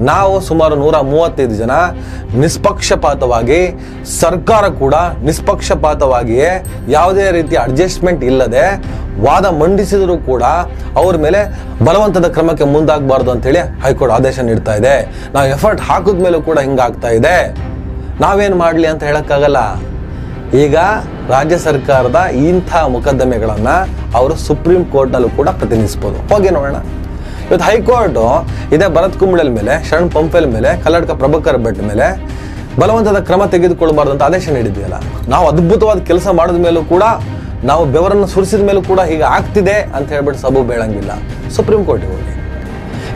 ನಾವು ಸುಮಾರು 135 ಜನ ನಿಷ್ಪಕ್ಷಪಾತವಾಗಿ, ಸರ್ಕಾರ ಕೂಡ ನಿಷ್ಪಕ್ಷಪಾತವಾಗಿಯೇ ಯಾವುದೇ ರೀತಿಯ ಅಡ್ಜಸ್ಟ್ಮೆಂಟ್ ಇಲ್ಲದೆ ವಾದ ಮಂಡಿಸಿದರೂ ಕೂಡ ಅವ್ರ ಮೇಲೆ ಬಲವಂತದ ಕ್ರಮಕ್ಕೆ ಮುಂದಾಗಬಾರ್ದು ಅಂತೇಳಿ ಹೈಕೋರ್ಟ್ ಆದೇಶ ನೀಡ್ತಾ ಇದೆ. ನಾವು ಎಫರ್ಟ್ ಹಾಕಿದ ಮೇಲೂ ಕೂಡ ಹಿಂಗಾಗ್ತಾ ಇದೆ. ನಾವೇನು ಮಾಡಲಿ ಅಂತ ಹೇಳಕ್ಕಾಗಲ್ಲ. ಈಗ ರಾಜ್ಯ ಸರ್ಕಾರದ ಇಂಥ ಮೊಕದ್ದಮೆಗಳನ್ನು ಅವರು ಸುಪ್ರೀಂ ಕೋರ್ಟ್ನಲ್ಲೂ ಕೂಡ ಪ್ರತಿನಿಧಿಸ್ಬೋದು. ಹೋಗಿ ನೋಡೋಣ. ಇವತ್ತು ಹೈಕೋರ್ಟ್ ಇದೇ ಭರತ್ ಕುಂಬಳಲ್ ಮೇಲೆ, ಶರಣ್ ಪಂಪೆಲ್ ಮೇಲೆ, ಕಲ್ಲಡ್ಕ ಪ್ರಭಾಕರ್ ಭಟ್ ಮೇಲೆ ಬಲವಂತದ ಕ್ರಮ ತೆಗೆದುಕೊಳ್ಬಾರ್ದು ಅಂತ ಆದೇಶ ನೀಡಿದೆಯಲ್ಲ. ನಾವು ಅದ್ಭುತವಾದ ಕೆಲಸ ಮಾಡಿದ ಮೇಲೂ ಕೂಡ, ನಾವು ಬೆವರನ್ನು ಸುರಿಸಿದ ಮೇಲೂ ಕೂಡ ಹೀಗೆ ಆಗ್ತಿದೆ ಅಂತ ಹೇಳ್ಬಿಟ್ಟು ಸಬು ಬೇಳಂಗಿಲ್ಲ. ಸುಪ್ರೀಂ ಕೋರ್ಟ್ಗೆ ಹೋಗಿ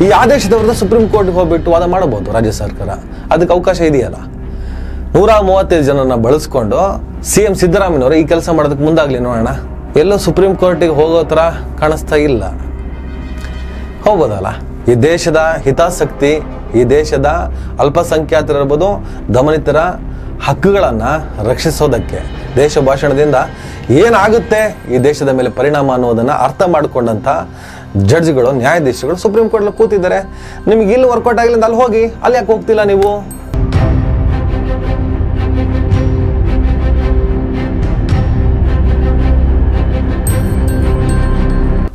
ಈ ಆದೇಶದ ವಿರುದ್ಧ ಸುಪ್ರೀಂ ಕೋರ್ಟ್ಗೆ ಹೋಗ್ಬಿಟ್ಟು ವಾದ ಮಾಡಬಹುದು ರಾಜ್ಯ ಸರ್ಕಾರ. ಅದಕ್ಕೆ ಅವಕಾಶ ಇದೆಯಲ್ಲ. 135 ಜನರನ್ನ ಬಳಸ್ಕೊಂಡು CM ಸಿದ್ದರಾಮಯ್ಯನವರು ಈ ಕೆಲಸ ಮಾಡೋದಕ್ಕೆ ಮುಂದಾಗ್ಲಿ ನೋಡೋಣ. ಎಲ್ಲೋ ಸುಪ್ರೀಂ ಕೋರ್ಟಿಗೆ ಹೋಗೋ ಥರ ಕಾಣಿಸ್ತಾ ಇಲ್ಲ. ಹೋಗ್ಬೋದಲ್ಲ. ಈ ದೇಶದ ಹಿತಾಸಕ್ತಿ, ಈ ದೇಶದ ಅಲ್ಪಸಂಖ್ಯಾತರಿರ್ಬೋದು, ದಮನಿತರ ಹಕ್ಕುಗಳನ್ನು ರಕ್ಷಿಸೋದಕ್ಕೆ, ದೇಶ ಭಾಷಣದಿಂದ ಏನಾಗುತ್ತೆ ಈ ದೇಶದ ಮೇಲೆ ಪರಿಣಾಮ ಅನ್ನೋದನ್ನು ಅರ್ಥ ಮಾಡಿಕೊಂಡಂಥ ಜಡ್ಜ್ಗಳು, ನ್ಯಾಯಾಧೀಶಗಳು ಸುಪ್ರೀಂ ಕೋರ್ಟಲ್ಲಿ ಕೂತಿದ್ದಾರೆ. ನಿಮ್ಗೆ ಇಲ್ಲಿ ವರ್ಕೌಟ್ ಆಗಲಿಂದ ಅಲ್ಲಿ ಹೋಗಿ. ಅಲ್ಲಿ ಯಾಕೆ ಹೋಗ್ತಿಲ್ಲ ನೀವು?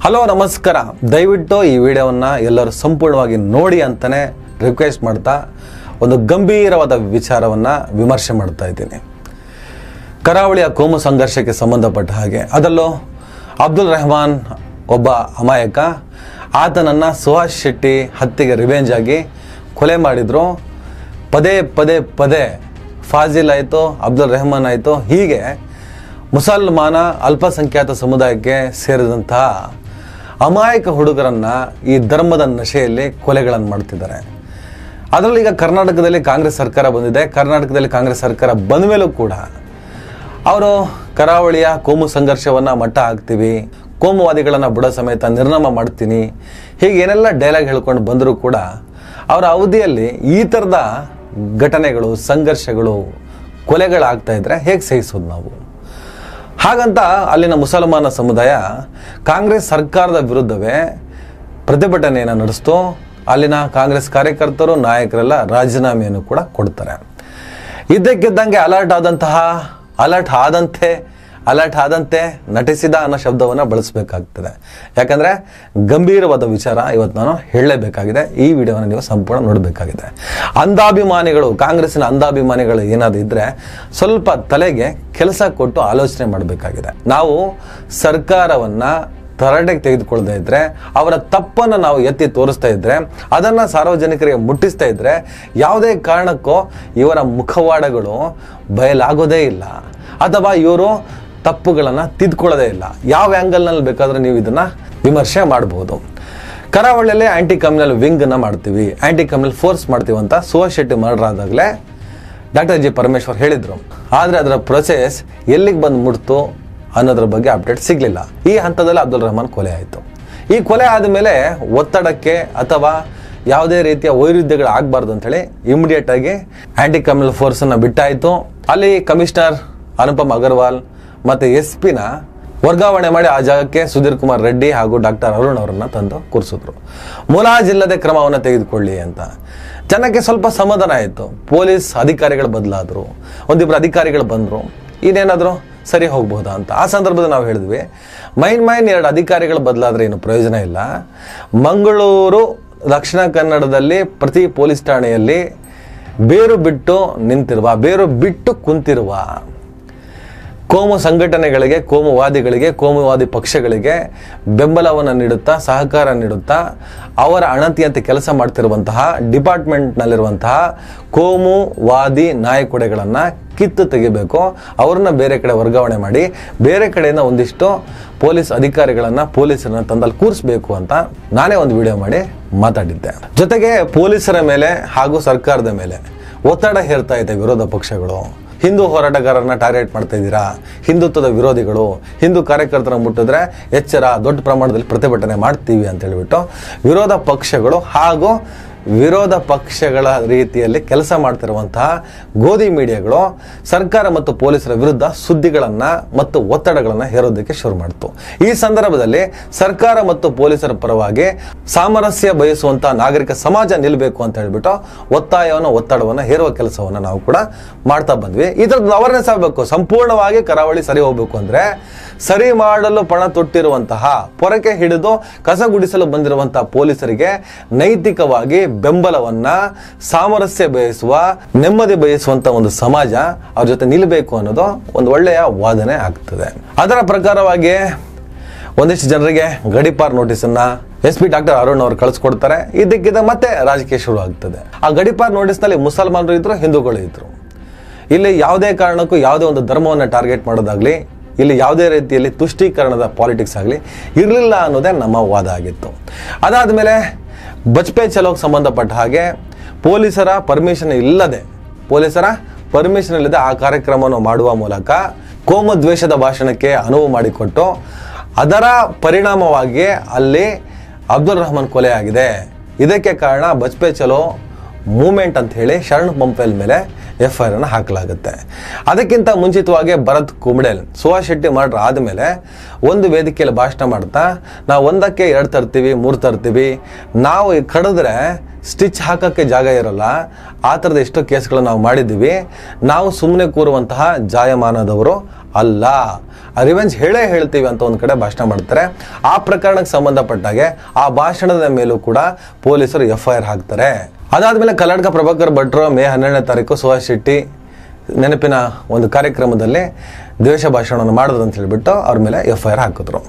ಹಲೋ, ನಮಸ್ಕಾರ. ದಯವಿಟ್ಟು ಈ ವಿಡಿಯೋವನ್ನು ಎಲ್ಲರೂ ಸಂಪೂರ್ಣವಾಗಿ ನೋಡಿ ಅಂತಾನೆ ರಿಕ್ವೆಸ್ಟ್ ಮಾಡ್ತಾ ಒಂದು ಗಂಭೀರವಾದ ವಿಚಾರವನ್ನು ವಿಮರ್ಶೆ ಮಾಡ್ತಾ ಇದ್ದೀನಿ. ಕರಾವಳಿಯ ಕೋಮು ಸಂಘರ್ಷಕ್ಕೆ ಸಂಬಂಧಪಟ್ಟ ಹಾಗೆ, ಅದರಲ್ಲೂ ಅಬ್ದುಲ್ ರೆಹಮಾನ್ ಒಬ್ಬ ಅಮಾಯಕ. ಆತನನ್ನು ಸುಹಾಸ್ ಶೆಟ್ಟಿ ಹತ್ಯೆಗೆ ರಿವೆಂಜ್ ಆಗಿ ಕೊಲೆ ಮಾಡಿದ್ರು. ಪದೇ ಪದೇ ಪದೇ ಫಾಜಿಲ್ ಆಯಿತು, ಅಬ್ದುಲ್ ರೆಹಮಾನ್ ಆಯಿತು, ಹೀಗೆ ಮುಸಲ್ಮಾನ ಅಲ್ಪಸಂಖ್ಯಾತ ಸಮುದಾಯಕ್ಕೆ ಸೇರಿದಂತಹ ಅಮಾಯಕ ಹುಡುಗರನ್ನು ಈ ಧರ್ಮದ ನಶೆಯಲ್ಲಿ ಕೊಲೆಗಳನ್ನು ಮಾಡ್ತಿದ್ದಾರೆ. ಅದರಲ್ಲೂ ಈಗ ಕರ್ನಾಟಕದಲ್ಲಿ ಕಾಂಗ್ರೆಸ್ ಸರ್ಕಾರ ಬಂದಿದೆ. ಕರ್ನಾಟಕದಲ್ಲಿ ಕಾಂಗ್ರೆಸ್ ಸರ್ಕಾರ ಬಂದ ಮೇಲೂ ಕೂಡ ಅವರು ಕರಾವಳಿಯ ಕೋಮು ಸಂಘರ್ಷವನ್ನು ಮಟ್ಟ ಹಾಕ್ತೀವಿ, ಕೋಮುವಾದಿಗಳನ್ನು ಬುಡ ಸಮೇತ ನಿರ್ನಾಮ ಮಾಡ್ತೀನಿ, ಹೀಗೆ ಏನೆಲ್ಲ ಡೈಲಾಗ್ ಹೇಳ್ಕೊಂಡು ಬಂದರೂ ಕೂಡ ಅವರ ಅವಧಿಯಲ್ಲಿ ಈ ಥರದ ಘಟನೆಗಳು, ಸಂಘರ್ಷಗಳು, ಕೊಲೆಗಳಾಗ್ತಾ ಇದ್ರೆ ಹೇಗೆ ಸಹಿಸೋದು ನಾವು? ಹಾಗಂತ ಅಲ್ಲಿನ ಮುಸಲ್ಮಾನ ಸಮುದಾಯ ಕಾಂಗ್ರೆಸ್ ಸರ್ಕಾರದ ವಿರುದ್ಧವೇ ಪ್ರತಿಭಟನೆಯನ್ನು ನಡೆಸ್ತು. ಅಲ್ಲಿನ ಕಾಂಗ್ರೆಸ್ ಕಾರ್ಯಕರ್ತರು, ನಾಯಕರೆಲ್ಲ ರಾಜೀನಾಮೆಯನ್ನು ಕೂಡ ಕೊಡ್ತಾರೆ. ಇದ್ದಕ್ಕಿದ್ದಂಗೆ ಅಲರ್ಟ್ ಆದಂತೆ ನಟಿಸಿದ ಅನ್ನೋ ಶಬ್ದವನ್ನು ಬಳಸಬೇಕಾಗ್ತದೆ. ಯಾಕಂದರೆ ಗಂಭೀರವಾದ ವಿಚಾರ ಇವತ್ತು ನಾನು ಹೇಳಲೇಬೇಕಾಗಿದೆ. ಈ ವಿಡಿಯೋವನ್ನು ನೀವು ಸಂಪೂರ್ಣ ನೋಡಬೇಕಾಗಿದೆ. ಅಂಧಾಭಿಮಾನಿಗಳು, ಕಾಂಗ್ರೆಸ್ಸಿನ ಅಂಧಾಭಿಮಾನಿಗಳು ಏನಾದರೂ ಇದ್ದರೆ ಸ್ವಲ್ಪ ತಲೆಗೆ ಕೆಲಸ ಕೊಟ್ಟು ಆಲೋಚನೆ ಮಾಡಬೇಕಾಗಿದೆ. ನಾವು ಸರ್ಕಾರವನ್ನು ತರಾಟೆಗೆ ತೆಗೆದುಕೊಳ್ಳದೆ ಇದ್ದರೆ, ಅವರ ತಪ್ಪನ್ನು ನಾವು ಎತ್ತಿ ತೋರಿಸ್ತಾ ಇದ್ದರೆ, ಅದನ್ನು ಸಾರ್ವಜನಿಕರಿಗೆ ಮುಟ್ಟಿಸ್ತಾ ಇದ್ದರೆ, ಯಾವುದೇ ಕಾರಣಕ್ಕೂ ಇವರ ಮುಖವಾಡಗಳು ಬಯಲಾಗೋದೇ ಇಲ್ಲ, ಅಥವಾ ಇವರು ತಪ್ಪುಗಳನ್ನು ತಿದ್ಕೊಳ್ಳೋದೇ ಇಲ್ಲ. ಯಾವ ಆ್ಯಂಗಲ್ನಲ್ಲಿ ಬೇಕಾದರೂ ನೀವು ಇದನ್ನು ವಿಮರ್ಶೆ ಮಾಡ್ಬೋದು. ಕರಾವಳಿಯಲ್ಲೇ ಆ್ಯಂಟಿ ಕಮ್ಯುನಲ್ ವಿಂಗನ್ನು ಮಾಡ್ತೀವಿ, ಆ್ಯಂಟಿ ಕಮ್ಯುನಲ್ ಫೋರ್ಸ್ ಮಾಡ್ತೀವಿ ಅಂತ ಸುಹಾಸ್ ಶೆಟ್ಟಿ ಮರ್ಡರ್ ಆದಾಗಲೇ ಡಾಕ್ಟರ್ ಜಿ ಪರಮೇಶ್ವರ್ ಹೇಳಿದರು. ಆದರೆ ಅದರ ಪ್ರೊಸೆಸ್ ಎಲ್ಲಿಗೆ ಬಂದು ಮುಟ್ತು ಅನ್ನೋದ್ರ ಬಗ್ಗೆ ಅಪ್ಡೇಟ್ ಸಿಗಲಿಲ್ಲ. ಈ ಹಂತದಲ್ಲಿ ಅಬ್ದುಲ್ ರೆಹಮಾನ್ ಕೊಲೆ ಆಯಿತು. ಈ ಕೊಲೆ ಆದಮೇಲೆ ಒತ್ತಡಕ್ಕೆ ಅಥವಾ ಯಾವುದೇ ರೀತಿಯ ವೈರುಧ್ಯಗಳು ಆಗಬಾರ್ದು ಅಂಥೇಳಿ ಇಮಿಡಿಯೇಟ್ ಆಗಿ ಆ್ಯಂಟಿ ಕಮ್ಯುನಲ್ ಫೋರ್ಸನ್ನು ಬಿಟ್ಟಾಯಿತು. ಅಲ್ಲಿ ಕಮಿಷನರ್ ಅನುಪಮ್ ಅಗರ್ವಾಲ್ ಮತ್ತು SP ವರ್ಗಾವಣೆ ಮಾಡಿ ಆ ಜಾಗಕ್ಕೆ ಸುಧೀರ್ ಕುಮಾರ್ ರೆಡ್ಡಿ ಹಾಗೂ ಡಾಕ್ಟರ್ ಅರುಣ್ ಅವರನ್ನು ತಂದು ಕೂರಿಸಿದ್ರು. ಮುಲಾಜಿಲ್ಲದೆ ಕ್ರಮವನ್ನು ತೆಗೆದುಕೊಳ್ಳಿ ಅಂತ. ಜನಕ್ಕೆ ಸ್ವಲ್ಪ ಸಮಾಧಾನ ಆಯಿತು. ಪೊಲೀಸ್ ಅಧಿಕಾರಿಗಳು ಬದಲಾದರು, ಒಂದಿಬ್ಬರು ಅಧಿಕಾರಿಗಳು ಬಂದರು, ಇನ್ನೇನಾದರೂ ಸರಿ ಹೋಗ್ಬೋದಾ ಅಂತ. ಆ ಸಂದರ್ಭದಲ್ಲಿ ನಾವು ಹೇಳಿದ್ವಿ, ಮೈನ್ 2 ಅಧಿಕಾರಿಗಳು ಬದಲಾದರೆ ಏನು ಪ್ರಯೋಜನ ಇಲ್ಲ. ಮಂಗಳೂರು, ದಕ್ಷಿಣ ಕನ್ನಡದಲ್ಲಿ ಪ್ರತಿ ಪೊಲೀಸ್ ಠಾಣೆಯಲ್ಲಿ ಬೇರು ಬಿಟ್ಟು ಕುಂತಿರುವ ಕೋಮು ಸಂಘಟನೆಗಳಿಗೆ, ಕೋಮುವಾದಿಗಳಿಗೆ, ಕೋಮುವಾದಿ ಪಕ್ಷಗಳಿಗೆ ಬೆಂಬಲವನ್ನು ನೀಡುತ್ತಾ, ಸಹಕಾರ ನೀಡುತ್ತಾ, ಅವರ ಅಣತಿಯಂತೆ ಕೆಲಸ ಮಾಡ್ತಿರುವಂತಹ ಡಿಪಾರ್ಟ್ಮೆಂಟ್ನಲ್ಲಿರುವಂತಹ ಕೋಮುವಾದಿ ನಾಯಕುಡೆಗಳನ್ನು ಕಿತ್ತು ತೆಗಿಬೇಕು. ಅವ್ರನ್ನ ಬೇರೆ ಕಡೆ ವರ್ಗಾವಣೆ ಮಾಡಿ ಬೇರೆ ಕಡೆಯಿಂದ ಒಂದಿಷ್ಟು ಪೊಲೀಸ್ ಅಧಿಕಾರಿಗಳನ್ನು, ಪೊಲೀಸರನ್ನ ತಂದಲ್ಲಿ ಕೂರಿಸಬೇಕು ಅಂತ ನಾನೇ ಒಂದು ವಿಡಿಯೋ ಮಾಡಿ ಮಾತಾಡಿದ್ದೆ. ಜೊತೆಗೆ ಪೊಲೀಸರ ಮೇಲೆ ಹಾಗೂ ಸರ್ಕಾರದ ಮೇಲೆ ಒತ್ತಡ ಹೇರ್ತಾ ಇದೆ ವಿರೋಧ ಪಕ್ಷಗಳು. ಹಿಂದೂ ಹೋರಾಟಗಾರರನ್ನ ಟಾರ್ಗೆಟ್ ಮಾಡ್ತಾ ಇದ್ದೀರಾ, ಹಿಂದುತ್ವದ ವಿರೋಧಿಗಳು, ಹಿಂದೂ ಕಾರ್ಯಕರ್ತರ ಮುಟ್ಟಿದ್ರೆ ಎಚ್ಚರ, ದೊಡ್ಡ ಪ್ರಮಾಣದಲ್ಲಿ ಪ್ರತಿಭಟನೆ ಮಾಡ್ತೀವಿ ಅಂತ ಹೇಳಿಬಿಟ್ಟು ವಿರೋಧ ಪಕ್ಷಗಳು ಹಾಗೂ ವಿರೋಧ ಪಕ್ಷಗಳ ರೀತಿಯಲ್ಲಿ ಕೆಲಸ ಮಾಡ್ತಿರುವಂತಹ ಗೋಧಿ ಮೀಡಿಯಾಗಳು ಸರ್ಕಾರ ಮತ್ತು ಪೊಲೀಸರ ವಿರುದ್ಧ ಸುದ್ದಿಗಳನ್ನು ಮತ್ತು ಒತ್ತಡಗಳನ್ನು ಹೇರೋದಕ್ಕೆ ಶುರು ಮಾಡಿತು. ಈ ಸಂದರ್ಭದಲ್ಲಿ ಸರ್ಕಾರ ಮತ್ತು ಪೊಲೀಸರ ಪರವಾಗಿ ಸಾಮರಸ್ಯ ಬಯಸುವಂತಹ ನಾಗರಿಕ ಸಮಾಜ ನಿಲ್ಲಬೇಕು ಅಂತ ಹೇಳ್ಬಿಟ್ಟು ಒತ್ತಡವನ್ನು ಹೇರುವ ಕೆಲಸವನ್ನು ನಾವು ಕೂಡ ಮಾಡ್ತಾ ಬಂದ್ವಿ. ಇದರದ್ದು ಅವೇರ್ನೆಸ್ ಆಗಬೇಕು. ಸಂಪೂರ್ಣವಾಗಿ ಕರಾವಳಿ ಸರಿ ಹೋಗ್ಬೇಕು ಅಂದ್ರೆ ಸರಿ ಮಾಡಲು ಪಣ ತೊಟ್ಟಿರುವಂತಹ, ಪೊರಕೆ ಹಿಡಿದು ಕಸಗುಡಿಸಲು ಬಂದಿರುವಂತಹ ಪೊಲೀಸರಿಗೆ ನೈತಿಕವಾಗಿ ಬೆಂಬಲವನ್ನ, ಸಾಮರಸ್ಯ ಬಯಸುವ, ನೆಮ್ಮದಿ ಬಯಸುವಂತ ಒಂದು ಸಮಾಜ ಅವ್ರ ಜೊತೆ ನಿಲ್ಲಬೇಕು ಅನ್ನೋದು ಒಂದು ಒಳ್ಳೆಯ ವಾದನೆ ಆಗ್ತದೆ. ಅದರ ಪ್ರಕಾರವಾಗಿ ಒಂದಿಷ್ಟು ಜನರಿಗೆ ಗಡಿಪಾರ್ ನೋಟಿಸನ್ನ SP ಡಾಕ್ಟರ್ ಅರುಣ್ ಅವರು ಕಳಿಸ್ಕೊಡ್ತಾರೆ. ಇದಕ್ಕಿಂತ ಮತ್ತೆ ರಾಜಕೀಯ ಶುರು ಆಗ್ತದೆ. ಆ ಗಡಿಪಾರ್ ನೋಟಿಸ್ ನಲ್ಲಿ ಮುಸಲ್ಮಾನರು ಇದ್ರು, ಹಿಂದೂಗಳು ಇದ್ರು. ಇಲ್ಲಿ ಯಾವುದೇ ಕಾರಣಕ್ಕೂ ಯಾವುದೇ ಒಂದು ಧರ್ಮವನ್ನು ಟಾರ್ಗೆಟ್ ಮಾಡೋದಾಗ್ಲಿ, ಇಲ್ಲಿ ಯಾವುದೇ ರೀತಿಯಲ್ಲಿ ತುಷ್ಟೀಕರಣದ ಪಾಲಿಟಿಕ್ಸ್ ಆಗಲಿ ಇರಲಿಲ್ಲ ಅನ್ನೋದೇ ನಮ್ಮ ವಾದ ಆಗಿತ್ತು. ಅದಾದಮೇಲೆ ಬಜ್ಪೆ ಚಲೋಗೆ ಸಂಬಂಧಪಟ್ಟ ಹಾಗೆ ಪೊಲೀಸರ ಪರ್ಮಿಷನ್ ಇಲ್ಲದೆ ಆ ಕಾರ್ಯಕ್ರಮವನ್ನು ಮಾಡುವ ಮೂಲಕ ಕೋಮು ದ್ವೇಷದ ಭಾಷಣಕ್ಕೆ ಅನುವು ಮಾಡಿಕೊಟ್ಟು ಅದರ ಪರಿಣಾಮವಾಗಿ ಅಲ್ಲಿ ಅಬ್ದುಲ್ ರಹಮಾನ್ ಕೊಲೆ ಆಗಿದೆ. ಇದಕ್ಕೆ ಕಾರಣ ಬಜ್ಪೆ ಚಲೋ ಮೂವ್ಮೆಂಟ್ ಅಂತ ಹೇಳಿ ಶರಣ್ ಪಂಪೇಲ್ ಮೇಲೆ FIR ಅನ್ನು ಹಾಕಲಾಗುತ್ತೆ. ಅದಕ್ಕಿಂತ ಮುಂಚಿತವಾಗಿ ಭರತ್ ಕುಮಡೇಲ್, ಸುಹಾಸ್ ಶೆಟ್ಟಿ ಮರ್ಡರ್ ಆದಮೇಲೆ ಒಂದು ವೇದಿಕೆಯಲ್ಲಿ ಭಾಷಣ ಮಾಡ್ತಾ, ನಾವು 1ಕ್ಕೆ 2 ತರ್ತೀವಿ, 3 ತರ್ತೀವಿ, ನಾವು ಕಡಿದ್ರೆ ಸ್ಟಿಚ್ ಹಾಕಕ್ಕೆ ಜಾಗ ಇರಲ್ಲ, ಆ ಥರದ ಎಷ್ಟೋ ಕೇಸ್ಗಳು ನಾವು ಮಾಡಿದ್ದೀವಿ, ನಾವು ಸುಮ್ಮನೆ ಕೂರುವಂತಹ ಜಾಯಮಾನದವರು ಅಲ್ಲ, ರಿವೆಂಜ್ ಹೇಳ್ತೀವಿ ಅಂತ ಒಂದು ಕಡೆ ಭಾಷಣ ಮಾಡ್ತಾರೆ. ಆ ಪ್ರಕರಣಕ್ಕೆ ಸಂಬಂಧಪಟ್ಟಾಗೆ ಆ ಭಾಷಣದ ಮೇಲೂ ಕೂಡ ಪೊಲೀಸರು FIR ಹಾಕ್ತಾರೆ. ಅದಾದ್ಮೇಲೆ ಕಲ್ಲಡ್ಕ ಪ್ರಭಾಕರ್ ಭಟ್ರು ಮೇ 12ನೇ ತಾರೀಕು ಸುಹಾಸ್ ಶೆಟ್ಟಿ ನೆನಪಿನ ಒಂದು ಕಾರ್ಯಕ್ರಮದಲ್ಲಿ ದ್ವೇಷ ಭಾಷಣವನ್ನು ಮಾಡಿದ್ರು ಅಂತ ಹೇಳ್ಬಿಟ್ಟು ಅವ್ರ ಮೇಲೆ FIR ಹಾಕಿದ್ರು.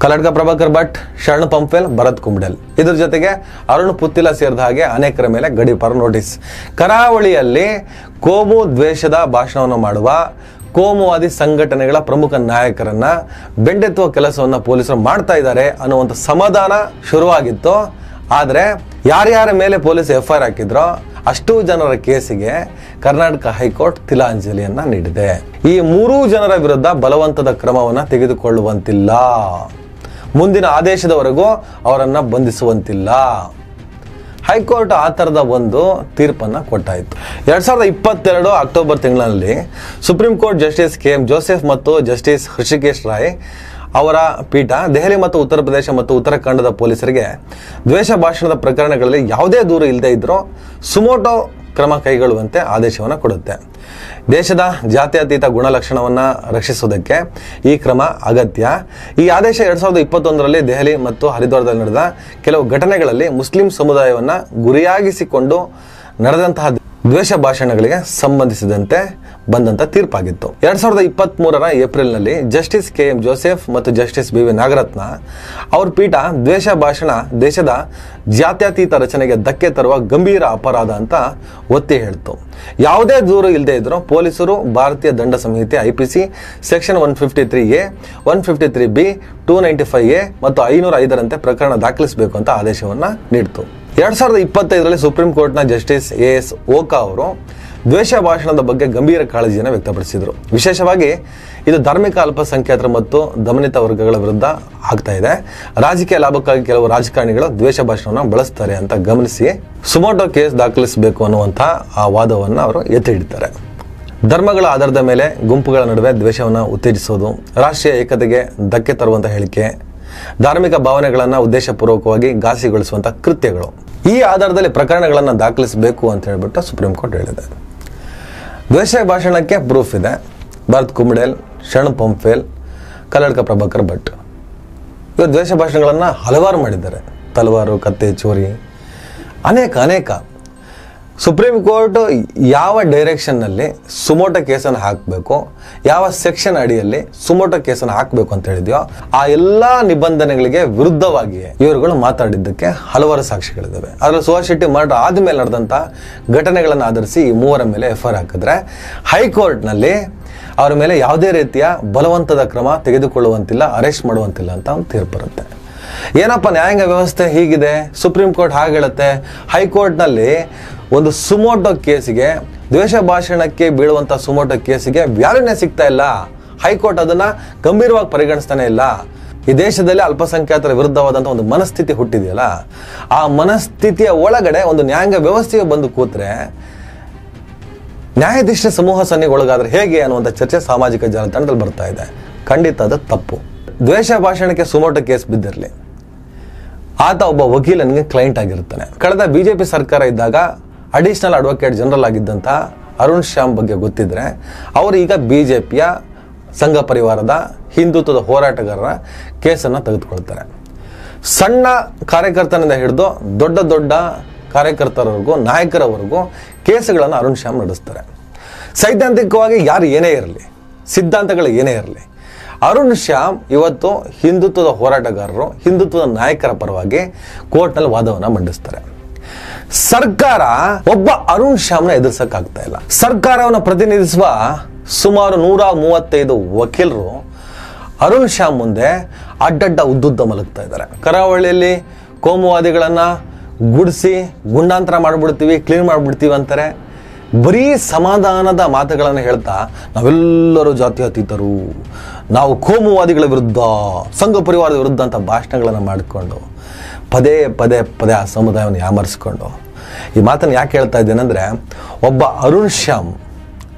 ಕಲ್ಲಡ್ಕ ಪ್ರಭಾಕರ್ ಭಟ್, ಶರಣ್ ಪಂಪೇಲ್, ಭರತ್ ಕುಮಡೇಲ್, ಇದ್ರ ಜೊತೆಗೆ ಅರುಣ್ ಪುತ್ತಿಲ ಸೇರಿದ ಹಾಗೆ ಅನೇಕರ ಮೇಲೆ ಗಡಿಪಾರು ನೋಟಿಸ್. ಕರಾವಳಿಯಲ್ಲಿ ಕೋಮು ದ್ವೇಷದ ಭಾಷಣವನ್ನು ಮಾಡುವ ಕೋಮುವಾದಿ ಸಂಘಟನೆಗಳ ಪ್ರಮುಖ ನಾಯಕರನ್ನ ಬೆಂಡೆತ್ತುವ ಕೆಲಸವನ್ನ ಪೊಲೀಸರು ಮಾಡ್ತಾ ಇದ್ದಾರೆ ಅನ್ನುವಂಥ ಸಮಾಧಾನ ಶುರುವಾಗಿತ್ತು. ಆದರೆ ಯಾರ್ಯಾರ ಮೇಲೆ ಪೊಲೀಸ್ FIR ಹಾಕಿದ್ರೋ ಅಷ್ಟೂ ಜನರ ಕೇಸಿಗೆ ಕರ್ನಾಟಕ ಹೈಕೋರ್ಟ್ ತಿಲಾಂಜಲಿಯನ್ನ ನೀಡಿದೆ. ಈ 3 ಜನರ ವಿರುದ್ಧ ಬಲವಂತದ ಕ್ರಮವನ್ನ ತೆಗೆದುಕೊಳ್ಳುವಂತಿಲ್ಲ, ಮುಂದಿನ ಆದೇಶದವರೆಗೂ ಅವರನ್ನ ಬಂಧಿಸುವಂತಿಲ್ಲ. ಹೈಕೋರ್ಟ್ ಆ ಥರದ ಒಂದು ತೀರ್ಪನ್ನು ಕೊಟ್ಟಾಯಿತು. 2022 ಅಕ್ಟೋಬರ್ ತಿಂಗಳಲ್ಲಿ supreme court justice KM Joseph ಮತ್ತು ಜಸ್ಟಿಸ್ ಹೃಷಿಕೇಶ್ ರಾಯ್ ಅವರ ಪೀಠ ದೆಹಲಿ ಮತ್ತು ಉತ್ತರ ಪ್ರದೇಶ ಮತ್ತು ಉತ್ತರಾಖಂಡದ ಪೊಲೀಸರಿಗೆ ದ್ವೇಷ ಭಾಷಣದ ಪ್ರಕರಣಗಳಲ್ಲಿ ಯಾವುದೇ ದೂರು ಇಲ್ಲದೆ ಇದ್ರೂ ಸುಮೋಟೋ ಕ್ರಮ ಕೈಗೊಳ್ಳುವಂತೆ ಆದೇಶವನ್ನು ಕೊಡುತ್ತೆ. ದೇಶದ ಜಾತ್ಯತೀತ ಗುಣಲಕ್ಷಣವನ್ನು ರಕ್ಷಿಸುವುದಕ್ಕೆ ಈ ಕ್ರಮ ಅಗತ್ಯ. ಈ ಆದೇಶ 2021ರಲ್ಲಿ ದೆಹಲಿ ಮತ್ತು ಹರಿದ್ವಾರದಲ್ಲಿ ನಡೆದ ಕೆಲವು ಘಟನೆಗಳಲ್ಲಿ ಮುಸ್ಲಿಂ ಸಮುದಾಯವನ್ನು ಗುರಿಯಾಗಿಸಿಕೊಂಡು ನಡೆದಂತಹ ದ್ವೇಷ ಭಾಷಣಗಳಿಗೆ ಸಂಬಂಧಿಸಿದಂತೆ ಬಂದಂತ ತೀರ್ಪಾಗಿತ್ತು. 2023ರ ಏಪ್ರಿಲ್ನಲ್ಲಿ ಜಸ್ಟಿಸ್ KM ಜೋಸೆಫ್ ಮತ್ತು ಜಸ್ಟಿಸ್ BV ನಾಗರತ್ನ ಅವ್ರ ಪೀಠ ದ್ವೇಷ ಭಾಷಣ ದೇಶದ ಜಾತ್ಯತೀತ ರಚನೆಗೆ ಧಕ್ಕೆ ತರುವ ಗಂಭೀರ ಅಪರಾಧ ಅಂತ ಒತ್ತಿ ಹೇಳ್ತು. ಯಾವುದೇ ದೂರು ಇಲ್ಲದೆ ಇದ್ರೂ ಪೊಲೀಸರು ಭಾರತೀಯ ದಂಡ ಸಂಹಿತೆ IPC section 153A, 153B, 295A ಮತ್ತು 505ರಂತೆ ಪ್ರಕರಣ ದಾಖಲಿಸಬೇಕು ಅಂತ ಆದೇಶವನ್ನ ನೀಡಿತು. 2025ರಲ್ಲಿ ಸುಪ್ರೀಂ ಕೋರ್ಟ್ನ ಜಸ್ಟಿಸ್ AS ಓಕಾ ಅವರು ದ್ವೇಷ ಭಾಷಣದ ಬಗ್ಗೆ ಗಂಭೀರ ಕಾಳಜಿಯನ್ನು ವ್ಯಕ್ತಪಡಿಸಿದರು. ವಿಶೇಷವಾಗಿ ಇದು ಧಾರ್ಮಿಕ ಅಲ್ಪಸಂಖ್ಯಾತರ ಮತ್ತು ದಮನಿತ ವರ್ಗಗಳ ವಿರುದ್ಧ ಆಗ್ತಾ ಇದೆ. ರಾಜಕೀಯ ಲಾಭಕ್ಕಾಗಿ ಕೆಲವು ರಾಜಕಾರಣಿಗಳು ದ್ವೇಷ ಭಾಷಣವನ್ನು ಬಳಸ್ತಾರೆ ಅಂತ ಗಮನಿಸಿ ಸುಮೋಟೋ ಕೇಸ್ ದಾಖಲಿಸಬೇಕು ಅನ್ನುವಂಥ ಆ ವಾದವನ್ನು ಅವರು ಎತ್ತಿ ಹಿಡಿತಾರೆ. ಧರ್ಮಗಳ ಆಧಾರದ ಮೇಲೆ ಗುಂಪುಗಳ ನಡುವೆ ದ್ವೇಷವನ್ನು ಉತ್ತೇಜಿಸುವುದು, ರಾಷ್ಟ್ರೀಯ ಏಕತೆಗೆ ಧಕ್ಕೆ ತರುವಂಥ ಹೇಳಿಕೆ, ಧಾರ್ಮಿಕ ಭಾವನೆಗಳನ್ನು ಉದ್ದೇಶಪೂರ್ವಕವಾಗಿ ಘಾಸಿಗೊಳಿಸುವಂಥ ಕೃತ್ಯಗಳು, ಈ ಆಧಾರದಲ್ಲಿ ಪ್ರಕರಣಗಳನ್ನು ದಾಖಲಿಸಬೇಕು ಅಂತ ಹೇಳ್ಬಿಟ್ಟು ಸುಪ್ರೀಂ ಕೋರ್ಟ್ ಹೇಳಿದೆ. ದ್ವೇಷ ಭಾಷಣಕ್ಕೆ ಪ್ರೂಫ್ ಇದೆ. ಭರತ್ ಕುಮಡೇಲ್, ಶರಣ್ ಪಂಪೇಲ್, ಕಲ್ಲಡ್ಕ ಪ್ರಭಾಕರ್ ಭಟ್ ಇವರು ದ್ವೇಷ ಭಾಷಣಗಳನ್ನು ಹಲವಾರು ಮಾಡಿದ್ದಾರೆ. ತಲವಾರು, ಕತ್ತೆ, ಚೋರಿ, ಅನೇಕ. ಸುಪ್ರೀಂ ಕೋರ್ಟ್ ಯಾವ ಡೈರೆಕ್ಷನ್ನಲ್ಲಿ ಸುಮೋಟೋ ಕೇಸನ್ನು ಹಾಕಬೇಕು, ಯಾವ ಸೆಕ್ಷನ್ ಅಡಿಯಲ್ಲಿ ಸುಮೋಟೋ ಕೇಸನ್ನು ಹಾಕಬೇಕು ಅಂತ ಹೇಳಿದ್ಯೋ ಆ ಎಲ್ಲ ನಿಬಂಧನೆಗಳಿಗೆ ವಿರುದ್ಧವಾಗಿಯೇ ಇವರುಗಳು ಮಾತಾಡಿದ್ದಕ್ಕೆ ಹಲವಾರು ಸಾಕ್ಷಿಗಳಿದ್ದಾವೆ. ಅದರಲ್ಲಿ ಸುಹಾಸ್ ಶೆಟ್ಟಿ ಮರ್ಡರ್ ಆದಮೇಲೆ ನಡೆದಂಥ ಘಟನೆಗಳನ್ನು ಆಧರಿಸಿ ಈ 3ರ ಮೇಲೆ FIR ಹಾಕಿದ್ರೆ ಹೈಕೋರ್ಟ್ನಲ್ಲಿ ಅವರ ಮೇಲೆ ಯಾವುದೇ ರೀತಿಯ ಬಲವಂತದ ಕ್ರಮ ತೆಗೆದುಕೊಳ್ಳುವಂತಿಲ್ಲ, ಅರೆಸ್ಟ್ ಮಾಡುವಂತಿಲ್ಲ ಅಂತ ಒಂದು ತೀರ್ಪು ಬರುತ್ತೆ. ಏನಪ್ಪ ನ್ಯಾಯಾಂಗ ವ್ಯವಸ್ಥೆ ಹೀಗಿದೆ, ಸುಪ್ರೀಂ ಕೋರ್ಟ್ ಹಾಗೆ ಹೇಳುತ್ತೆ. ಹೈಕೋರ್ಟ್ನಲ್ಲಿ ಒಂದು ಸುಮೋಟೋ ಕೇಸಿಗೆ, ದ್ವೇಷ ಭಾಷಣಕ್ಕೆ ಬೀಳುವಂಥ ಸುಮೋಟೋ ಕೇಸಿಗೆ ವ್ಯಾಲ್ಯೂನೇ ಸಿಗ್ತಾ ಇಲ್ಲ. ಹೈಕೋರ್ಟ್ ಅದನ್ನ ಗಂಭೀರವಾಗಿ ಪರಿಗಣಿಸ್ತಾನೆ ಇಲ್ಲ. ಈ ದೇಶದಲ್ಲಿ ಅಲ್ಪಸಂಖ್ಯಾತರ ವಿರುದ್ಧವಾದಂಥ ಒಂದು ಮನಸ್ಥಿತಿ ಹುಟ್ಟಿದೆಯಲ್ಲ, ಆ ಮನಸ್ಥಿತಿಯ ಒಳಗಡೆ ಒಂದು ನ್ಯಾಯಾಂಗ ವ್ಯವಸ್ಥೆಗೆ ಬಂದು ಕೂತ್ರೆ ನ್ಯಾಯಾಧೀಶ ಸಮೂಹ ಸನ್ನಿಗೆ ಒಳಗಾದ್ರೆ ಹೇಗೆ ಅನ್ನುವಂಥ ಚರ್ಚೆ ಸಾಮಾಜಿಕ ಜಾಲತಾಣದಲ್ಲಿ ಬರ್ತಾ ಇದೆ. ಖಂಡಿತ ಅದು ತಪ್ಪು. ದ್ವೇಷ ಭಾಷಣಕ್ಕೆ ಸುಮೋಟೋ ಕೇಸ್ ಬಿದ್ದಿರಲಿ, ಆತ ಒಬ್ಬ ವಕೀಲನಿಗೆ ಕ್ಲೈಂಟ್ ಆಗಿರ್ತಾನೆ. ಕಳೆದ ಬಿಜೆಪಿ ಸರ್ಕಾರ ಇದ್ದಾಗ ಅಡಿಷನಲ್ ಅಡ್ವೊಕೇಟ್ ಜನರಲ್ ಆಗಿದ್ದಂಥ ಅರುಣ್ ಶ್ಯಾಮ್ ಬಗ್ಗೆ ಗೊತ್ತಿದ್ರೆ ಅವರು ಈಗ ಬಿಜೆಪಿಯ ಸಂಘ ಪರಿವಾರದ ಹಿಂದುತ್ವದ ಹೋರಾಟಗಾರರ ಕೇಸನ್ನು ತೆಗೆದುಕೊಳ್ತಾರೆ. ಸಣ್ಣ ಕಾರ್ಯಕರ್ತನಿಂದ ಹಿಡಿದು ದೊಡ್ಡ ದೊಡ್ಡ ಕಾರ್ಯಕರ್ತರವರೆಗೂ ನಾಯಕರವರೆಗೂ ಕೇಸುಗಳನ್ನು ಅರುಣ್ ಶ್ಯಾಮ್ ನಡೆಸ್ತಾರೆ. ಸೈದ್ಧಾಂತಿಕವಾಗಿ ಯಾರು ಏನೇ ಇರಲಿ, ಸಿದ್ಧಾಂತಗಳು ಏನೇ ಇರಲಿ, ಅರುಣ್ ಶ್ಯಾಮ್ ಇವತ್ತು ಹಿಂದುತ್ವದ ಹೋರಾಟಗಾರರು, ಹಿಂದುತ್ವದ ನಾಯಕರ ಪರವಾಗಿ ಕೋರ್ಟ್ನಲ್ಲಿ ವಾದವನ್ನು ಮಂಡಿಸ್ತಾರೆ. ಸರ್ಕಾರ ಒಬ್ಬ ಅರುಣ್ ಶ್ಯಾಮ್ನ ಎದುರಿಸಕ್ಕಾಗ್ತಾ ಇಲ್ಲ. ಸರ್ಕಾರವನ್ನು ಪ್ರತಿನಿಧಿಸುವ ಸುಮಾರು 135 ವಕೀಲರು ಅರುಣ್ ಶ್ಯಾಮ್ ಮುಂದೆ ಅಡ್ಡಡ್ಡ ಉದ್ದುದ್ದ ಮಲಗ್ತಾ ಇದ್ದಾರೆ. ಕರಾವಳಿಯಲ್ಲಿ ಕೋಮುವಾದಿಗಳನ್ನ ಗುಡಿಸಿ ಗುಂಡಾಂತರ ಮಾಡಿಬಿಡ್ತೀವಿ, ಕ್ಲೀನ್ ಮಾಡಿಬಿಡ್ತೀವಿ ಅಂತಾರೆ. ಬರೀ ಸಮಾಧಾನದ ಮಾತುಗಳನ್ನು ಹೇಳ್ತಾ ನಾವೆಲ್ಲರೂ ಜಾತ್ಯತೀತರು, ನಾವು ಕೋಮುವಾದಿಗಳ ವಿರುದ್ಧ, ಸಂಘ ಪರಿವಾರದ ವಿರುದ್ಧ ಅಂತ ಭಾಷಣಗಳನ್ನು ಮಾಡಿಕೊಂಡು ಪದೇ ಪದೇ ಪದೇ ಆ ಸಮುದಾಯವನ್ನು ಯಾಮರಿಸ್ಕೊಂಡು ಈ ಮಾತನ್ನು ಯಾಕೆ ಹೇಳ್ತಾ ಇದ್ದೇನೆ ಅಂದರೆ, ಒಬ್ಬ ಅರುಣ್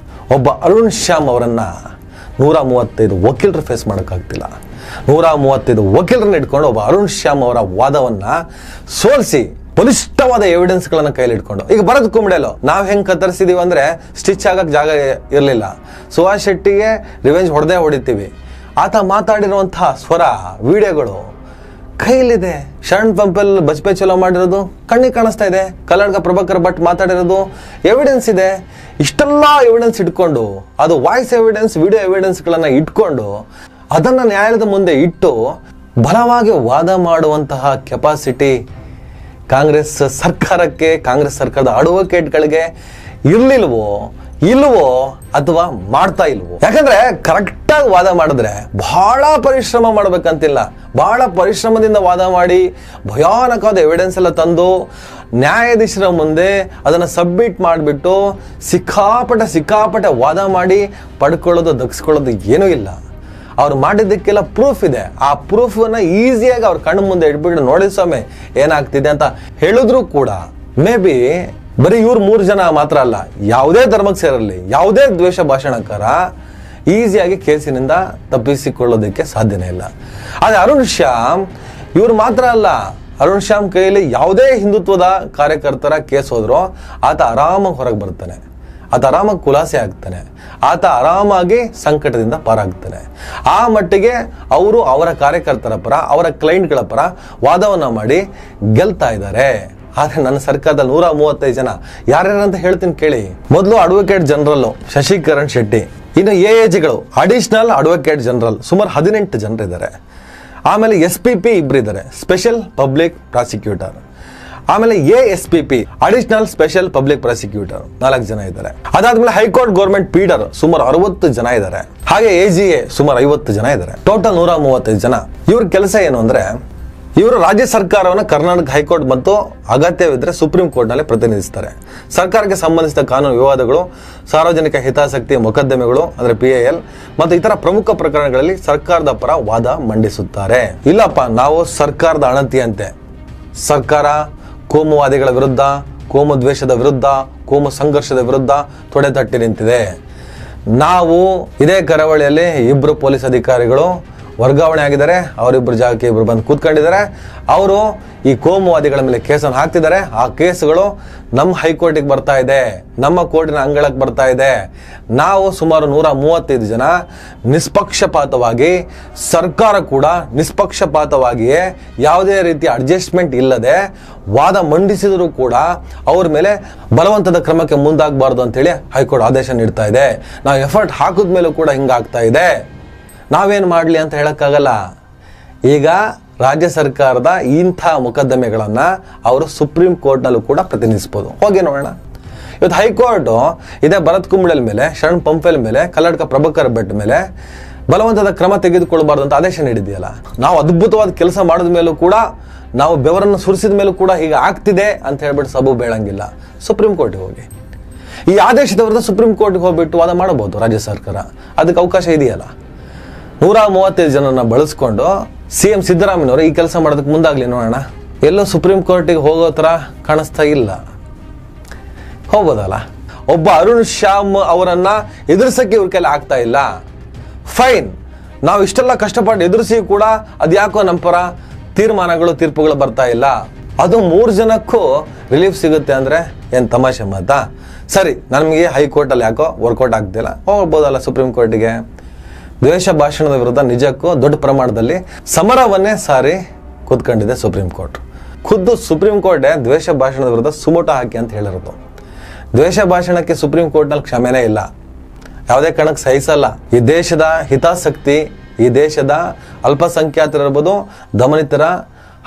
ಶ್ಯಾಮ್ ಅವರನ್ನು 135 ವಕೀಲರು ಫೇಸ್ ಮಾಡೋಕ್ಕಾಗ್ತಿಲ್ಲ. 135 ವಕೀಲರನ್ನ ಇಟ್ಕೊಂಡು ಒಬ್ಬ ಅರುಣ್ ಶ್ಯಾಮ್ ಅವರ ವಾದವನ್ನು ಸೋಲಿಸಿ ಬಲಿಷ್ಠವಾದ ಎವಿಡೆನ್ಸ್ಗಳನ್ನು ಕೈಲಿ ಇಟ್ಕೊಂಡು, ಈಗ ಭರತ್ ಕುಂಬ್ಳೆಲು ನಾವು ಹೆಂಗೆ ಕತ್ತರಿಸಿದೀವಿ ಅಂದರೆ ಸ್ಟಿಚ್ ಆಗಕ್ಕೆ ಜಾಗ ಇರಲಿಲ್ಲ. ಸುಹಾಸ್ ಶೆಟ್ಟಿಗೆ ರಿವೆಂಜ್ ಹೊಡೆದಿರ್ತೀವಿ. ಆತ ಮಾತಾಡಿರುವಂತಹ ಸ್ವರ ವಿಡಿಯೋಗಳು ಕೈಲಿದೆ. ಶರಣ್ ಪಂಪಲ್ ಬಜ್ಪೆ ಚಲೋ ಮಾಡಿರೋದು ಕಣ್ಣಿಗೆ ಕಾಣಿಸ್ತಾ ಇದೆ. ಕಲ್ಲಡ್ಕ ಪ್ರಭಾಕರ್ ಭಟ್ ಮಾತಾಡಿರೋದು ಎವಿಡೆನ್ಸ್ ಇದೆ. ಇಷ್ಟೆಲ್ಲ ಎವಿಡೆನ್ಸ್ ಇಟ್ಕೊಂಡು, ಅದು ವಾಯ್ಸ್ ಎವಿಡೆನ್ಸ್, ವಿಡಿಯೋ ಎವಿಡೆನ್ಸ್ಗಳನ್ನು ಇಟ್ಕೊಂಡು ಅದನ್ನು ನ್ಯಾಯಾಲಯದ ಮುಂದೆ ಇಟ್ಟು ಬಲವಾಗಿ ವಾದ ಮಾಡುವಂತಹ ಕೆಪಾಸಿಟಿ ಕಾಂಗ್ರೆಸ್ ಸರ್ಕಾರಕ್ಕೆ, ಕಾಂಗ್ರೆಸ್ ಸರ್ಕಾರದ ಅಡ್ವೊಕೇಟ್ಗಳಿಗೆ ಇಲ್ವೋ ಅಥವಾ ಮಾಡ್ತಾ ಇಲ್ವೋ? ಯಾಕಂದ್ರೆ ಕರೆಕ್ಟಾಗಿ ವಾದ ಮಾಡಿದ್ರೆ ಬಹಳ ಪರಿಶ್ರಮ ಮಾಡ್ಬೇಕಂತಿಲ್ಲ. ಬಹಳ ಪರಿಶ್ರಮದಿಂದ ವಾದ ಮಾಡಿ ಭಯಾನಕವಾದ ಎವಿಡೆನ್ಸ್ ಎಲ್ಲ ತಂದು ನ್ಯಾಯಾಧೀಶರ ಮುಂದೆ ಅದನ್ನು ಸಬ್ಮಿಟ್ ಮಾಡಿಬಿಟ್ಟು ಸಿಕ್ಕಾಪಟ್ಟೆ ವಾದ ಮಾಡಿ ಪಡ್ಕೊಳ್ಳೋದು, ದಕ್ಸ್ಕೊಳ್ಳೋದು ಏನೂ ಇಲ್ಲ. ಅವ್ರು ಮಾಡಿದ್ದಕ್ಕೆಲ್ಲ ಪ್ರೂಫ್ ಇದೆ. ಆ ಪ್ರೂಫನ್ನು ಈಸಿಯಾಗಿ ಅವ್ರ ಕಣ್ಣು ಮುಂದೆ ಇಟ್ಬಿಟ್ಟು ನೋಡಿ ಸ್ವಾಮಿ ಏನಾಗ್ತಿದೆ ಅಂತ ಹೇಳಿದ್ರು ಕೂಡ ಮೇ ಬಿ ಬರೀ ಇವ್ರು 3 ಜನ ಮಾತ್ರ ಅಲ್ಲ, ಯಾವುದೇ ಧರ್ಮಕ್ಕೆ ಸೇರಲಿ, ಯಾವುದೇ ದ್ವೇಷ ಭಾಷಣಕಾರ ಈಸಿಯಾಗಿ ಕೇಸಿನಿಂದ ತಪ್ಪಿಸಿಕೊಳ್ಳೋದಕ್ಕೆ ಸಾಧ್ಯನೇ ಇಲ್ಲ. ಆದರೆ ಅರುಣ್ ಶ್ಯಾಮ್ ಇವ್ರು ಮಾತ್ರ ಅಲ್ಲ, ಅರುಣ್ ಶ್ಯಾಮ್ ಕೈಯಲ್ಲಿ ಯಾವುದೇ ಹಿಂದುತ್ವದ ಕಾರ್ಯಕರ್ತರ ಕೇಸ್ ಹೋದ್ರೂ ಆತ ಆರಾಮಾಗಿ ಹೊರಗೆ ಬರ್ತಾನೆ, ಆತ ಆರಾಮಾಗಿ ಖುಲಾಸೆ ಆಗ್ತಾನೆ, ಆತ ಆರಾಮಾಗಿ ಸಂಕಟದಿಂದ ಪಾರಾಗ್ತಾನೆ. ಆ ಮಟ್ಟಿಗೆ ಅವರು ಅವರ ಕಾರ್ಯಕರ್ತರ ಪರ, ಅವರ ಕ್ಲೈಂಟ್ಗಳ ಪರ ವಾದವನ್ನ ಮಾಡಿ ಗೆಲ್ತಾ ಇದ್ದಾರೆ. ಆದರೆ ನನ್ನ ಸರ್ಕಾರದಲ್ಲಿ 135 ಜನ ಯಾರ್ಯಾರಂತ ಹೇಳ್ತೀನಿ ಕೇಳಿ. ಮೊದಲು ಅಡ್ವೊಕೇಟ್ ಜನರಲ್ ಶಶಿಕರಣ್ ಶೆಟ್ಟಿ, ಇನ್ನು ಎಎಜಿಗಳು ಅಡಿಷನಲ್ ಅಡ್ವೊಕೇಟ್ ಜನರಲ್ ಸುಮಾರು 18 ಜನರಿದ್ದಾರೆ. ಆಮೇಲೆ SPP ಇಬ್ಬರಿದ್ದಾರೆ, ಸ್ಪೆಷಲ್ ಪಬ್ಲಿಕ್ ಪ್ರಾಸಿಕ್ಯೂಟರ್. ಆಮೇಲೆ ASPP additional special public prosecutor 4 ಜನ ಇದ್ದಾರೆ. ಅದಾದ್ಮೇಲೆ ಹೈಕೋರ್ಟ್ ಗೌರ್ಮೆಂಟ್ ಪೀಡರ್ ಸುಮಾರು 60 ಜನ ಇದ್ದಾರೆ. ಹಾಗೆ AGA ಸುಮಾರು 50 ಜನ ಇದ್ದಾರೆ. ಟೋಟಲ್ 135 ಜನ. ಇವ್ರ ಕೆಲಸ ಏನು ಅಂದ್ರೆ, ಇವರು ರಾಜ್ಯ ಸರ್ಕಾರವನ್ನು ಕರ್ನಾಟಕ ಹೈಕೋರ್ಟ್ ಮತ್ತು ಅಗತ್ಯವಿದ್ದರೆ ಸುಪ್ರೀಂ ಕೋರ್ಟ್ನಲ್ಲಿ ಪ್ರತಿನಿಧಿಸ್ತಾರೆ. ಸರ್ಕಾರಕ್ಕೆ ಸಂಬಂಧಿಸಿದ ಕಾನೂನು ವಿವಾದಗಳು, ಸಾರ್ವಜನಿಕ ಹಿತಾಸಕ್ತಿ ಮೊಕದ್ದಮೆಗಳು ಅಂದರೆ PIL ಮತ್ತು ಇತರ ಪ್ರಮುಖ ಪ್ರಕರಣಗಳಲ್ಲಿ ಸರ್ಕಾರದ ಪರ ವಾದ ಮಂಡಿಸುತ್ತಾರೆ. ಇಲ್ಲಪ್ಪ ನಾವು ಸರ್ಕಾರದ ಅಣತಿಯಂತೆ ಸರ್ಕಾರ ಕೋಮುವಾದಿಗಳ ವಿರುದ್ಧ, ಕೋಮು ದ್ವೇಷದ ವಿರುದ್ಧ, ಕೋಮು ಸಂಘರ್ಷದ ವಿರುದ್ಧ ತೊಡೆತಟ್ಟಿ ನಿಂತಿದೆ. ನಾವು ಇದೇ ಕರಾವಳಿಯಲ್ಲಿ 2 ಪೊಲೀಸ್ ಅಧಿಕಾರಿಗಳು ವರ್ಗಾವಣೆ ಆಗಿದ್ದಾರೆ. ಅವರಿಬ್ಬರು ಜಾಗಕ್ಕೆ ಇಬ್ಬರು ಬಂದು ಕೂತ್ಕೊಂಡಿದ್ದಾರೆ. ಅವರು ಈ ಕೋಮುವಾದಿಗಳ ಮೇಲೆ ಕೇಸನ್ನು ಹಾಕ್ತಿದ್ದಾರೆ. ಆ ಕೇಸುಗಳು ನಮ್ಮ ಹೈಕೋರ್ಟಿಗೆ ಬರ್ತಾ ಇದೆ, ನಮ್ಮ ಕೋರ್ಟಿನ ಅಂಗಳಕ್ಕೆ ಬರ್ತಾ ಇದೆ. ನಾವು ಸುಮಾರು 135 ಜನ ನಿಷ್ಪಕ್ಷಪಾತವಾಗಿ, ಸರ್ಕಾರ ಕೂಡ ನಿಷ್ಪಕ್ಷಪಾತವಾಗಿಯೇ ಯಾವುದೇ ರೀತಿಯ ಅಡ್ಜಸ್ಟ್ಮೆಂಟ್ ಇಲ್ಲದೆ ವಾದ ಮಂಡಿಸಿದರೂ ಕೂಡ ಅವ್ರ ಮೇಲೆ ಬಲವಂತದ ಕ್ರಮಕ್ಕೆ ಮುಂದಾಗಬಾರ್ದು ಅಂತೇಳಿ ಹೈಕೋರ್ಟ್ ಆದೇಶ ನೀಡ್ತಾ ಇದೆ. ನಾವು ಎಫರ್ಟ್ ಹಾಕಿದ ಮೇಲೂ ಕೂಡ ಹಿಂಗಾಗ್ತಾ ಇದೆ. ನಾವೇನು ಮಾಡಲಿ ಅಂತ ಹೇಳಕ್ಕಾಗಲ್ಲ. ಈಗ ರಾಜ್ಯ ಸರ್ಕಾರದ ಇಂಥ ಮೊಕದ್ದಮೆಗಳನ್ನು ಅವರು ಸುಪ್ರೀಂ ಕೋರ್ಟ್ನಲ್ಲೂ ಕೂಡ ಪ್ರತಿನಿಧಿಸ್ಬೋದು. ಹೋಗಿ ನೋಡೋಣ. ಇವತ್ತು ಹೈಕೋರ್ಟು ಇದೇ ಭರತ್ ಕುಂಬ್ಳೆಲ್ ಮೇಲೆ, ಶರಣ್ ಪಂಪೆಲ್ ಮೇಲೆ, ಕಲ್ಲಡ್ಕ ಪ್ರಭಾಕರ್ ಭಟ್ ಮೇಲೆ ಬಲವಂತದ ಕ್ರಮ ತೆಗೆದುಕೊಳ್ಬಾರ್ದು ಅಂತ ಆದೇಶ ನೀಡಿದೆಯಲ್ಲ. ನಾವು ಅದ್ಭುತವಾದ ಕೆಲಸ ಮಾಡಿದ ಮೇಲೂ ಕೂಡ, ನಾವು ಬೆವರನ್ನು ಸುರಿಸಿದ ಮೇಲೂ ಕೂಡ ಹೀಗೆ ಆಗ್ತಿದೆ ಅಂತ ಹೇಳ್ಬಿಟ್ಟು ಸಬು ಬೇಳಂಗಿಲ್ಲ. ಸುಪ್ರೀಂ ಕೋರ್ಟ್ಗೆ ಹೋಗಿ ಈ ಆದೇಶದ ವಿರುದ್ಧ ಸುಪ್ರೀಂ ಕೋರ್ಟ್ಗೆ ಹೋಗ್ಬಿಟ್ಟು ವಾದ ಮಾಡಬಹುದು ರಾಜ್ಯ ಸರ್ಕಾರ. ಅದಕ್ಕೆ ಅವಕಾಶ ಇದೆಯಲ್ಲ. 135 ಜನರನ್ನ ಬಳಸ್ಕೊಂಡು CM ಸಿದ್ದರಾಮಯ್ಯನವರು ಈ ಕೆಲಸ ಮಾಡೋದಕ್ಕೆ ಮುಂದಾಗ್ಲಿ ನೋಡೋಣ. ಎಲ್ಲೋ ಸುಪ್ರೀಂ ಕೋರ್ಟಿಗೆ ಹೋಗೋ ಥರ ಕಾಣಿಸ್ತಾ ಇಲ್ಲ. ಹೋಗ್ಬೋದಲ್ಲ. ಒಬ್ಬ ಅರುಣ್ ಶ್ಯಾಮ್ ಅವರನ್ನ ಎದುರಿಸಕ್ಕೆ ಇವ್ರ ಕೈಲಿ ಆಗ್ತಾ ಇಲ್ಲ. ಫೈನ್, ನಾವು ಇಷ್ಟೆಲ್ಲ ಕಷ್ಟಪಟ್ಟು ಎದುರಿಸಿ ಕೂಡ ಅದ್ಯಾಕೋ ನಮ್ಮ ಪರ ತೀರ್ಪುಗಳು ಬರ್ತಾ ಇಲ್ಲ. ಅದು 3 ಜನಕ್ಕೂ ರಿಲೀಫ್ ಸಿಗುತ್ತೆ ಅಂದ್ರೆ ಏನ್ ತಮಾಷೆ ಮಾತಾ? ಸರಿ, ನಮಗೆ ಹೈಕೋರ್ಟಲ್ಲಿ ಯಾಕೋ ವರ್ಕೌಟ್ ಆಗ್ತಿಲ್ಲ, ಹೋಗ್ಬೋದಲ್ಲ ಸುಪ್ರೀಂ ಕೋರ್ಟಿಗೆ. ದ್ವೇಷ ಭಾಷಣದ ವಿರುದ್ಧ ನಿಜಕ್ಕೂ ದೊಡ್ಡ ಪ್ರಮಾಣದಲ್ಲಿ ಸಮರವನ್ನೇ ಸಾರಿ ಕೂತ್ಕೊಂಡಿದೆ ಸುಪ್ರೀಂ ಕೋರ್ಟ್. ಖುದ್ದು ಸುಪ್ರೀಂ ಕೋರ್ಟೇ ದ್ವೇಷ ಭಾಷಣದ ವಿರುದ್ಧ ಸುಮೋಟ ಹಾಕಿ ಅಂತ ಹೇಳಿರೋದು. ದ್ವೇಷ ಭಾಷಣಕ್ಕೆ ಸುಪ್ರೀಂ ಕೋರ್ಟ್ನಲ್ಲಿ ಕ್ಷಮೆನೇ ಇಲ್ಲ, ಯಾವುದೇ ಕಾರಣಕ್ಕೆ ಸಹಿಸಲ್ಲ. ಈ ದೇಶದ ಹಿತಾಸಕ್ತಿ, ಈ ದೇಶದ ಅಲ್ಪಸಂಖ್ಯಾತರಿರ್ಬೋದು, ದಮನಿತರ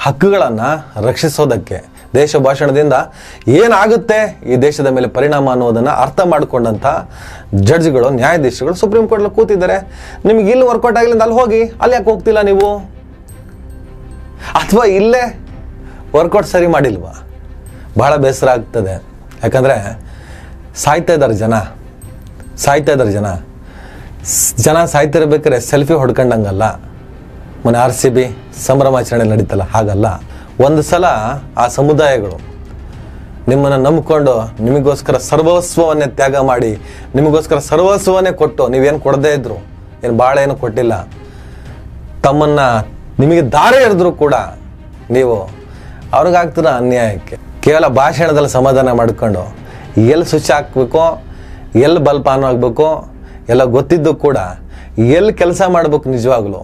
ಹಕ್ಕುಗಳನ್ನು ರಕ್ಷಿಸೋದಕ್ಕೆ ದೇಶ ಭಾಷಣದಿಂದ ಏನಾಗುತ್ತೆ ಈ ದೇಶದ ಮೇಲೆ ಪರಿಣಾಮ ಅನ್ನೋದನ್ನು ಅರ್ಥ ಮಾಡಿಕೊಂಡಂಥ ಜಡ್ಜ್ಗಳು, ನ್ಯಾಯಾಧೀಶಗಳು ಸುಪ್ರೀಂ ಕೋರ್ಟಲ್ಲಿ ಕೂತಿದ್ದಾರೆ. ನಿಮ್ಗೆ ಇಲ್ಲಿ ವರ್ಕೌಟ್ ಆಗಲಿಲ್ಲ ಅಲ್ಲಿ ಹೋಗಿ, ಅಲ್ಲಿ ಯಾಕೆ ಹೋಗ್ತಿಲ್ಲ ನೀವು? ಅಥವಾ ಇಲ್ಲೇ ವರ್ಕೌಟ್ ಸರಿ ಮಾಡಿಲ್ವಾ? ಬಹಳ ಬೇಸರ ಆಗ್ತದೆ. ಯಾಕಂದರೆ ಸಾಯ್ತಾ ಇದ್ದಾರೆ ಜನ ಸಾಯ್ತಿರ್ಬೇಕಾದ್ರೆ ಸೆಲ್ಫಿ ಹೊಡ್ಕೊಂಡಂಗಲ್ಲ. ಮೊನ್ನೆ RCB ಸಂಭ್ರಮಾಚರಣೆ ನಡೀತಲ್ಲ, ಹಾಗಲ್ಲ. ಒಂದು ಸಲ ಆ ಸಮುದಾಯಗಳು ನಿಮ್ಮನ್ನು ನಂಬಿಕೊಂಡು ನಿಮಗೋಸ್ಕರ ಸರ್ವಸ್ವವನ್ನೇ ತ್ಯಾಗ ಮಾಡಿ, ನಿಮಗೋಸ್ಕರ ಸರ್ವಸ್ವವನ್ನೇ ಕೊಟ್ಟು, ನೀವೇನು ಕೊಡದೇ ಇದ್ರು, ಏನು ಭಾಳ ಏನು ಕೊಟ್ಟಿಲ್ಲ, ತಮ್ಮನ್ನು ನಿಮಗೆ ದಾರಿ ಎರೆದ್ರು ಕೂಡ ನೀವು ಅವ್ರಿಗಾಗ್ತೀರ ಅನ್ಯಾಯಕ್ಕೆ. ಕೇವಲ ಭಾಷಣದಲ್ಲಿ ಸಮಾಧಾನ ಮಾಡಿಕೊಂಡು ಎಲ್ಲಿ ಸ್ವಿಚ್ ಹಾಕ್ಬೇಕೋ, ಎಲ್ಲಿ ಬಲ್ಪ್ ಆನ್ ಆಗಬೇಕು ಎಲ್ಲ ಗೊತ್ತಿದ್ದು ಕೂಡ ಎಲ್ಲಿ ಕೆಲಸ ಮಾಡಬೇಕು, ನಿಜವಾಗ್ಲು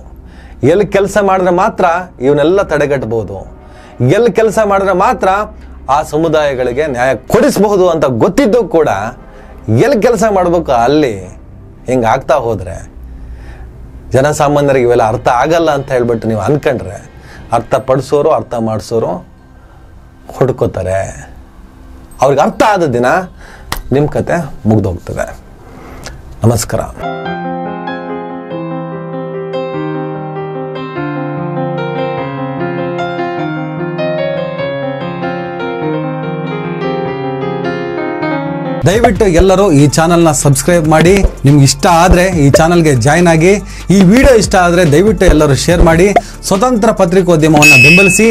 ಎಲ್ಲಿ ಕೆಲಸ ಮಾಡಿದ್ರೆ ಮಾತ್ರ ಇವನ್ನೆಲ್ಲ ತಡೆಗಟ್ಟಬಹುದು, ಎಲ್ಲಿ ಕೆಲಸ ಮಾಡಿದ್ರೆ ಮಾತ್ರ ಆ ಸಮುದಾಯಗಳಿಗೆ ನ್ಯಾಯ ಕೊಡಿಸಬಹುದು ಅಂತ ಗೊತ್ತಿದ್ದು ಕೂಡ ಎಲ್ಲಿ ಕೆಲಸ ಮಾಡಬೇಕು ಅಲ್ಲಿ ಹಿಂಗೆ ಆಗ್ತಾ ಹೋದರೆ ಜನಸಾಮಾನ್ಯರಿಗೆ ಇವೆಲ್ಲ ಅರ್ಥ ಆಗಲ್ಲ ಅಂತ ಹೇಳ್ಬಿಟ್ಟು ನೀವು ಅನ್ಕೊಂಡ್ರೆ ಅರ್ಥ ಪಡಿಸೋರು, ಅರ್ಥ ಮಾಡಿಸೋರು ಹುಡ್ಕೋತಾರೆ. ಅವ್ರಿಗೆ ಅರ್ಥ ಆದ ದಿನ ನಿಮ್ಮ ಕತೆ ಮುಗ್ದೋಗ್ತದೆ. ನಮಸ್ಕಾರ. ದಯವಿಟ್ಟು ಎಲ್ಲರೂ ಈ ಚಾನಲ್ನ ಸಬ್ಸ್ಕ್ರೈಬ್ ಮಾಡಿ. ನಿಮ್ಗೆ ಇಷ್ಟ ಆದರೆ ಈ ಚಾನಲ್ಗೆ ಜಾಯ್ನ್ ಆಗಿ. ಈ ವಿಡಿಯೋ ಇಷ್ಟ ಆದರೆ ದಯವಿಟ್ಟು ಎಲ್ಲರೂ ಶೇರ್ ಮಾಡಿ. ಸ್ವತಂತ್ರ ಪತ್ರಿಕೋದ್ಯಮವನ್ನು ಬೆಂಬಲಿಸಿ.